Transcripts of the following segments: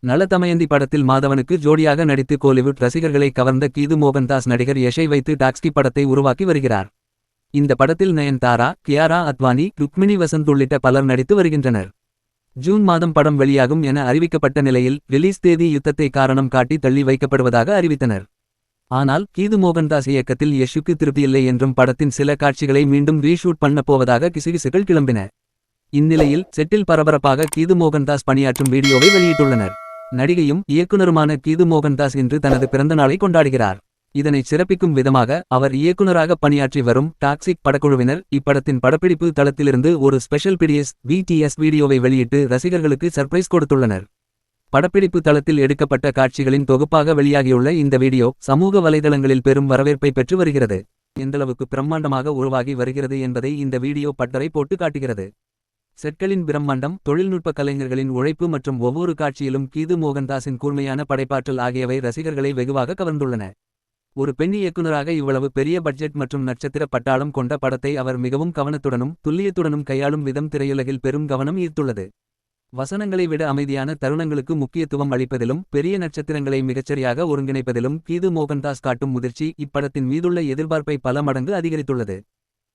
நல தமயந்தி படத்தில் மாதவனுக்கு ஜோடியாக நடித்து கோலிவுட் ரசிகர்களை கவர்ந்த கீது மோகன்தாஸ் நடிகர் யஷை வைத்து டாக்ஸி படத்தை உருவாக்கி வருகிறார். இந்த படத்தில் நயன்தாரா, கியாரா அத்வானி, ருக்மிணி வசந்த் உள்ளிட்ட பலர் நடித்து வருகின்றனர். ஜூன் மாதம் படம் வெளியாகும் என அறிவிக்கப்பட்ட நிலையில் ரிலீஸ் தேதி யுத்தத்தை காரணம் காட்டி தள்ளி வைக்கப்படுவதாக அறிவித்தனர். ஆனால் கீது மோகன்தாஸ் இயக்கத்தில் யஷுக்கு திருப்தியில்லை என்றும் படத்தின் சில காட்சிகளை மீண்டும் ரீஷூட் பண்ண போவதாக கிசுகிசுகள் கிளம்பின. இந்நிலையில் செட்டில் பரபரப்பாக கீது மோகன்தாஸ் பணியாற்றும் வீடியோவை வெளியிட்டுள்ளனர். நடிகையும் இயக்குனருமான கீது மோகன்தாஸ் இன்று தனது பிறந்த நாளை கொண்டாடுகிறார். இதனை சிறப்பிக்கும் விதமாக அவர் இயக்குனராக பணியாற்றி வரும் டாக்ஸிக் படக்குழுவினர் இப்படத்தின் படப்பிடிப்பு தளத்திலிருந்து ஒரு ஸ்பெஷல் பிடிஎஸ் வீடியோவை வெளியிட்டு ரசிகர்களுக்கு சர்ப்ரைஸ் கொடுத்துள்ளனர். படப்பிடிப்பு தளத்தில் எடுக்கப்பட்ட காட்சிகளின் தொகுப்பாக வெளியாகியுள்ள இந்த வீடியோ சமூக வலைதளங்களில் பெரும் வரவேற்பை பெற்று வருகிறது. எந்தளவுக்கு பிரம்மாண்டமாக உருவாகி வருகிறது என்பதை இந்த வீடியோ பட்டறை போட்டு காட்டுகிறது. செட்களின் பிரம்மாண்டம், தொழில்நுட்ப கலைஞர்களின் உழைப்பு மற்றும் ஒவ்வொரு காட்சியிலும் கீது மோகன்தாஸின் கூர்மையான படைப்பாற்றல் ஆகியவை ரசிகர்களை வெகுவாக கவர்ந்துள்ளன. ஒரு பெண் இயக்குனராக இவ்வளவு பெரிய பட்ஜெட் மற்றும் நட்சத்திர பட்டாளம் கொண்ட படத்தை அவர் மிகவும் கவனத்துடனும் துல்லியத்துடனும் கையாளும் விதம் திரையுலகில் பெரும் கவனம் ஈர்த்துள்ளது. வசனங்களை விட அமைதியான தருணங்களுக்கு முக்கியத்துவம் அளிப்பதிலும் பெரிய நட்சத்திரங்களை மிகச்சரியாக ஒருங்கிணைப்பதிலும் கீது மோகன்தாஸ் காட்டும் முதிர்ச்சி இப்படத்தின் மீதுள்ள எதிர்பார்ப்பை பல மடங்கு அதிகரித்துள்ளது.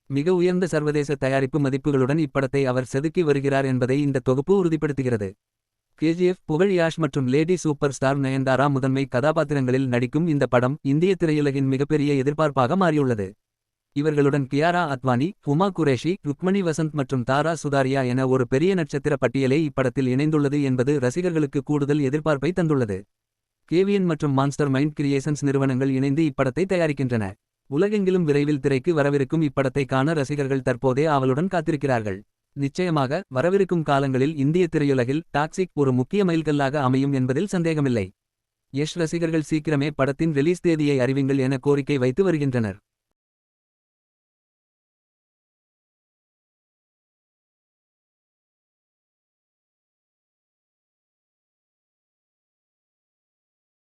மிக உயர்ந்த சர்வதேச தயாரிப்பு மதிப்புகளுடன் இப்படத்தை அவர் செதுக்கி வருகிறார் என்பதை இந்த தொகுப்பு உறுதிப்படுத்துகிறது. கேஜிஎஃப் புகழ் யாஷ் மற்றும் லேடி சூப்பர் ஸ்டார் நயன்தாரா முதன்மை கதாபாத்திரங்களில் நடிக்கும் இந்த படம் இந்திய திரையுலகின் மிகப்பெரிய எதிர்பார்ப்பாக மாறியுள்ளது. இவர்களுடன் கியாரா அத்வானி, ஹுமா குரேஷி, ருக்மணி வசந்த் மற்றும் தாரா சுதாரியா என ஒரு பெரிய நட்சத்திர பட்டியலே இப்படத்தில் இணைந்துள்ளது என்பது ரசிகர்களுக்கு கூடுதல் எதிர்பார்ப்பை தந்துள்ளது. கேவிஎன் மற்றும் மான்ஸ்டர் மைண்ட் கிரியேஷன்ஸ் நிறுவனங்கள் இணைந்து இப்படத்தை தயாரிக்கின்றன. உலகெங்கிலும் விரைவில் திரைக்கு வரவிருக்கும் இப்படத்தை காண ரசிகர்கள் தற்போதே ஆவலுடன் காத்திருக்கிறார்கள். நிச்சயமாக வரவிருக்கும் காலங்களில் இந்திய திரையுலகில் டாக்ஸிக் ஒரு முக்கிய மைல்கல்லாக அமையும் என்பதில் சந்தேகமில்லை. யஷ் ரசிகர்கள் சீக்கிரமே படத்தின் ரிலீஸ் தேதியை அறிவிங்கள் என கோரிக்கை வைத்து வருகின்றனர்.